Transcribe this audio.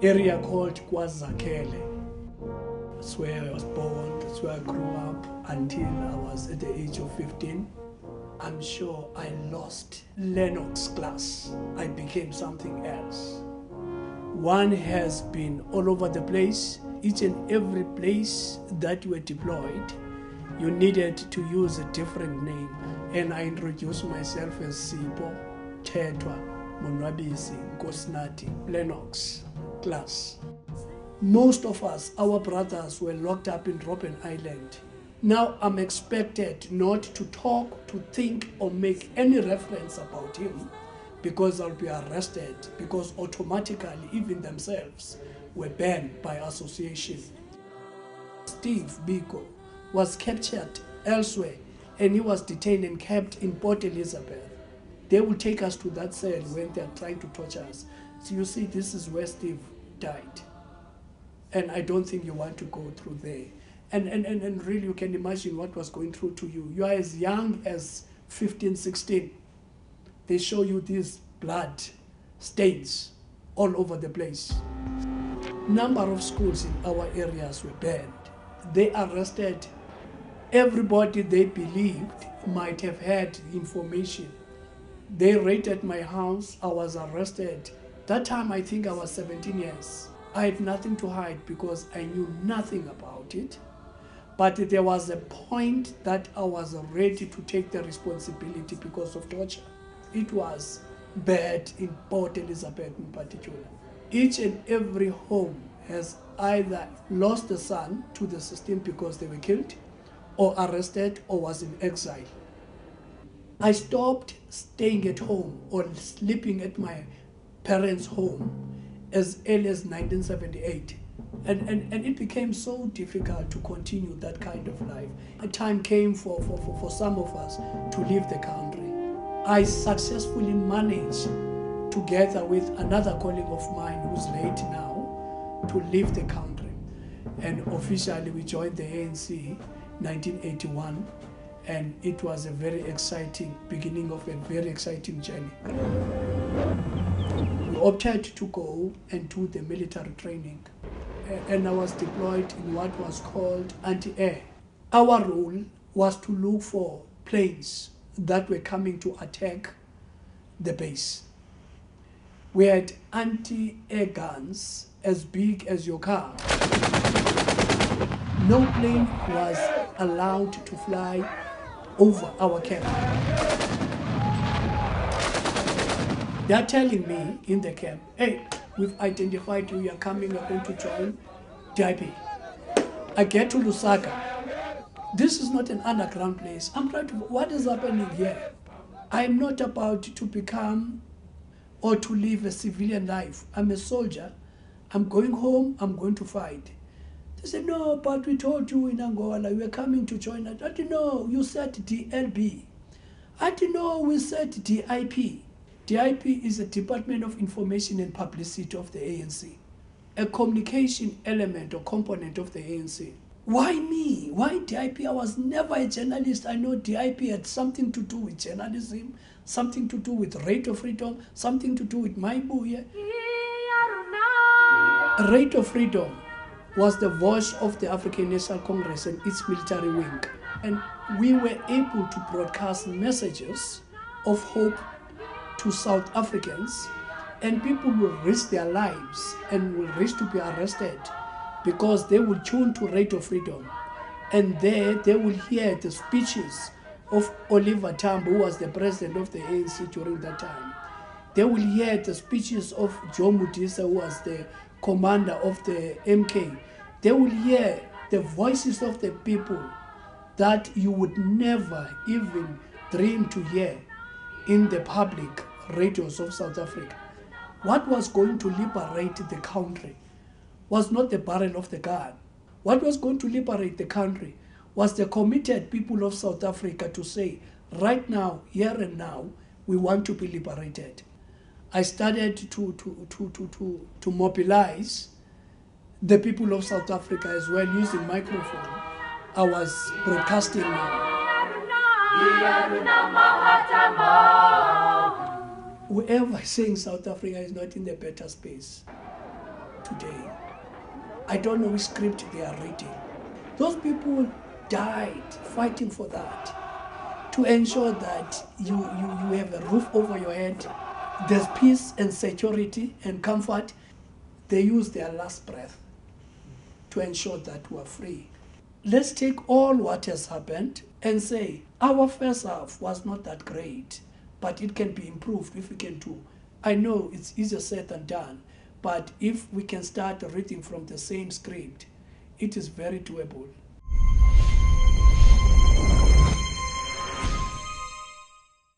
area called KwaZakele. That's where I was born, that's where I grew up until I was at the age of 15. I'm sure I lost Lennox Klaas. I became something else. One has been all over the place. Each and every place that you were deployed, you needed to use a different name. And I introduced myself as Sipo, Tetwa, Monwabisi, Nkosnati, Lennox Klaas. Most of us, our brothers, were locked up in Robben Island. Now I'm expected not to talk, to think, or make any reference about him because I'll be arrested, because automatically even themselves were banned by association. Steve Biko was captured elsewhere and he was detained and kept in Port Elizabeth. They will take us to that cell when they're trying to torture us. So you see, this is where Steve died. And I don't think you want to go through there. And really you can imagine what was going through to you. You are as young as 15, 16. They show you these blood stains all over the place. Number of schools in our areas were banned. They arrested everybody they believed might have had information. They raided my house. I was arrested. That time I think I was 17 years. I had nothing to hide because I knew nothing about it. But there was a point that I was ready to take the responsibility because of torture. It was bad in Port Elizabeth in particular. Each and every home has either lost a son to the system because they were killed, or arrested, or was in exile. I stopped staying at home or sleeping at my parents' home as early as 1978. And it became so difficult to continue that kind of life. A time came for some of us to leave the country. I successfully managed, together with another colleague of mine who's late now, to leave the country. And officially we joined the ANC 1981, and it was a very exciting beginning of a very exciting journey. We opted to go and do the military training, and I was deployed in what was called anti-air. Our role was to look for planes that were coming to attack the base. We had anti-air guns as big as your car. No plane was allowed to fly over our camp. They're telling me in the camp, hey, we've identified you, you're coming, you're going to join DIP. I get to Lusaka. This is not an underground place. I'm trying to, what is happening here? I'm not about to become or to live a civilian life. I'm a soldier. I'm going home, I'm going to fight. They said, no, but we told you in Angola, we were coming to join us. I didn't know, you said DLB. I didn't know, we said DIP. DIP is a Department of Information and Publicity of the ANC, a communication element or component of the ANC. Why me? Why DIP? I was never a journalist. I know DIP had something to do with journalism, something to do with Radio Freedom, something to do with my buya. Radio Freedom was the voice of the African National Congress and its military wing. And we were able to broadcast messages of hope to South Africans, and people will risk their lives and will risk to be arrested because they will tune to Radio Freedom. And there they will hear the speeches of Oliver Tambo, who was the president of the ANC during that time. They will hear the speeches of Joe Mudisa, who was the commander of the MK. They will hear the voices of the people that you would never even dream to hear in the public radios of South Africa. What was going to liberate the country was not the barrel of the gun. What was going to liberate the country was the committed people of South Africa to say, right now, here and now, we want to be liberated. I started to mobilize the people of South Africa as well using microphone. I was broadcasting now. Whoever is saying South Africa is not in the better space. today. I don't know which script they are reading. Those people died fighting for that, to ensure that you have a roof over your head, there's peace and security and comfort. They use their last breath to ensure that we're free. Let's take all what has happened and say, our first half was not that great, but it can be improved if we can do. I know it's easier said than done, but if we can start reading from the same script, it is very doable.